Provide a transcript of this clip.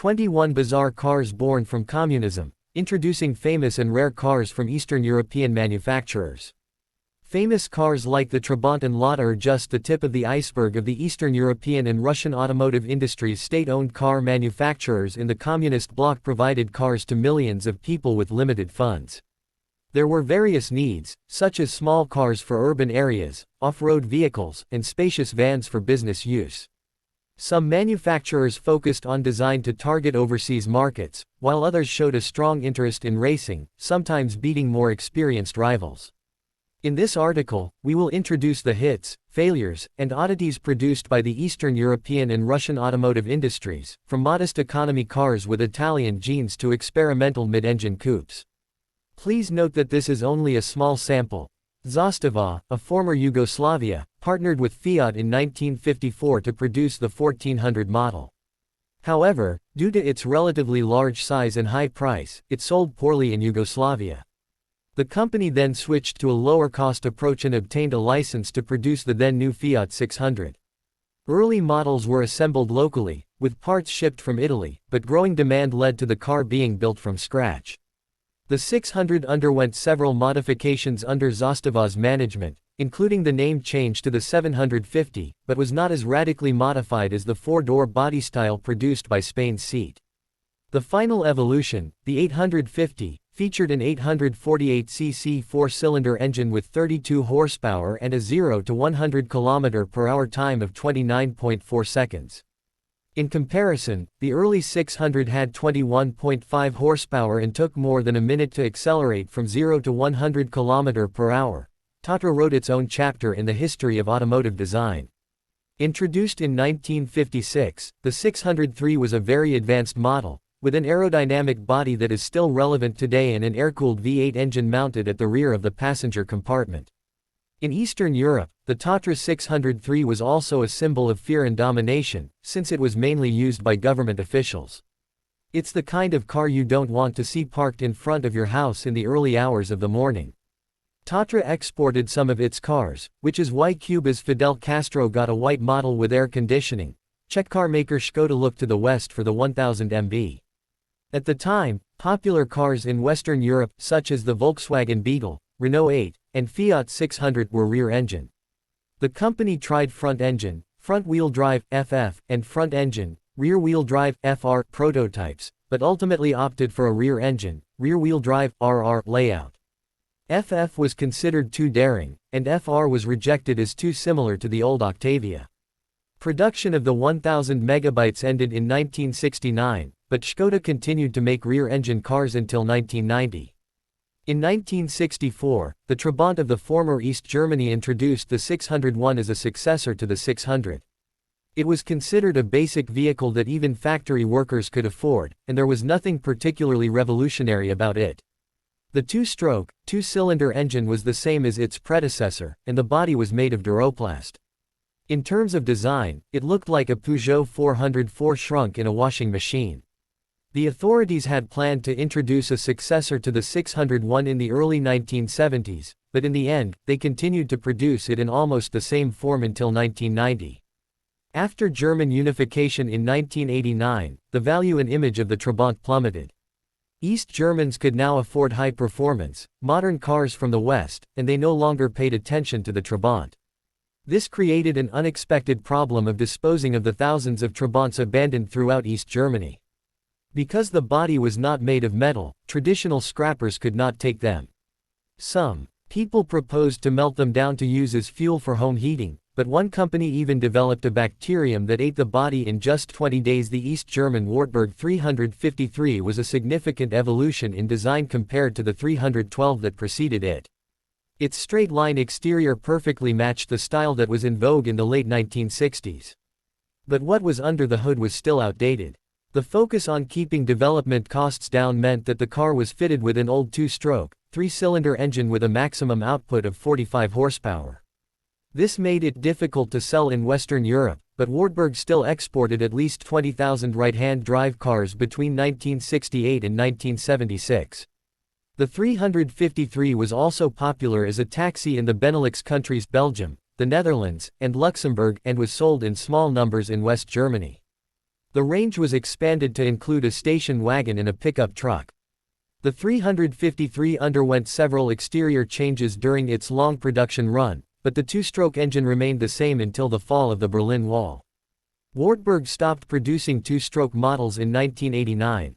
21 Bizarre Cars Born from Communism, introducing famous and rare cars from Eastern European manufacturers. Famous cars like the Trabant and Lada are just the tip of the iceberg of the Eastern European and Russian automotive industries. State-owned car manufacturers in the communist bloc provided cars to millions of people with limited funds. There were various needs, such as small cars for urban areas, off-road vehicles, and spacious vans for business use. Some manufacturers focused on design to target overseas markets, while others showed a strong interest in racing, sometimes beating more experienced rivals. In this article, we will introduce the hits, failures, and oddities produced by the Eastern European and Russian automotive industries, from modest economy cars with Italian genes to experimental mid-engine coupes. Please note that this is only a small sample. Zastava, a former Yugoslavia, partnered with Fiat in 1954 to produce the 1400 model. However, due to its relatively large size and high price, it sold poorly in Yugoslavia. The company then switched to a lower-cost approach and obtained a license to produce the then-new Fiat 600. Early models were assembled locally, with parts shipped from Italy, but growing demand led to the car being built from scratch. The 600 underwent several modifications under Zastava's management, including the name change to the 750, but was not as radically modified as the four-door body style produced by Spain's Seat. The final evolution, the 850, featured an 848cc four-cylinder engine with 32 horsepower and a 0 to 100 km/h time of 29.4 seconds. In comparison, the early 600 had 21.5 horsepower and took more than a minute to accelerate from 0 to 100 km/h. Tatra wrote its own chapter in the history of automotive design. Introduced in 1956, the 603 was a very advanced model, with an aerodynamic body that is still relevant today and an air-cooled V8 engine mounted at the rear of the passenger compartment. In Eastern Europe, the Tatra 603 was also a symbol of fear and domination, since it was mainly used by government officials. It's the kind of car you don't want to see parked in front of your house in the early hours of the morning. Tatra exported some of its cars, which is why Cuba's Fidel Castro got a white model with air conditioning. Czech car maker Skoda looked to the west for the 1000 MB. At the time, popular cars in Western Europe, such as the Volkswagen Beetle, Renault 8, and Fiat 600 were rear-engine. The company tried front-engine, front-wheel drive, FF, and front-engine, rear-wheel drive, FR, prototypes, but ultimately opted for a rear-engine, rear-wheel drive, RR, layout. FF was considered too daring, and FR was rejected as too similar to the old Octavia. Production of the 1000 megabytes ended in 1969, but Skoda continued to make rear-engine cars until 1990. In 1964, the Trabant of the former East Germany introduced the 601 as a successor to the 600. It was considered a basic vehicle that even factory workers could afford, and there was nothing particularly revolutionary about it. The two-stroke, two-cylinder engine was the same as its predecessor, and the body was made of duroplast. In terms of design, it looked like a Peugeot 404 shrunk in a washing machine. The authorities had planned to introduce a successor to the 601 in the early 1970s, but in the end, they continued to produce it in almost the same form until 1990. After German unification in 1989, the value and image of the Trabant plummeted. East Germans could now afford high-performance, modern cars from the West, and they no longer paid attention to the Trabant. This created an unexpected problem of disposing of the thousands of Trabants abandoned throughout East Germany. Because the body was not made of metal, traditional scrappers could not take them. Some people proposed to melt them down to use as fuel for home heating, but one company even developed a bacterium that ate the body in just 20 days. The East German Wartburg 353 was a significant evolution in design compared to the 312 that preceded it. Its straight-line exterior perfectly matched the style that was in vogue in the late 1960s. But what was under the hood was still outdated. The focus on keeping development costs down meant that the car was fitted with an old two-stroke, three-cylinder engine with a maximum output of 45 horsepower. This made it difficult to sell in Western Europe, but Wartburg still exported at least 20,000 right-hand drive cars between 1968 and 1976. The 353 was also popular as a taxi in the Benelux countries Belgium, the Netherlands, and Luxembourg, and was sold in small numbers in West Germany. The range was expanded to include a station wagon and a pickup truck. The 353 underwent several exterior changes during its long production run, but the two-stroke engine remained the same until the fall of the Berlin Wall. Wartburg stopped producing two-stroke models in 1989.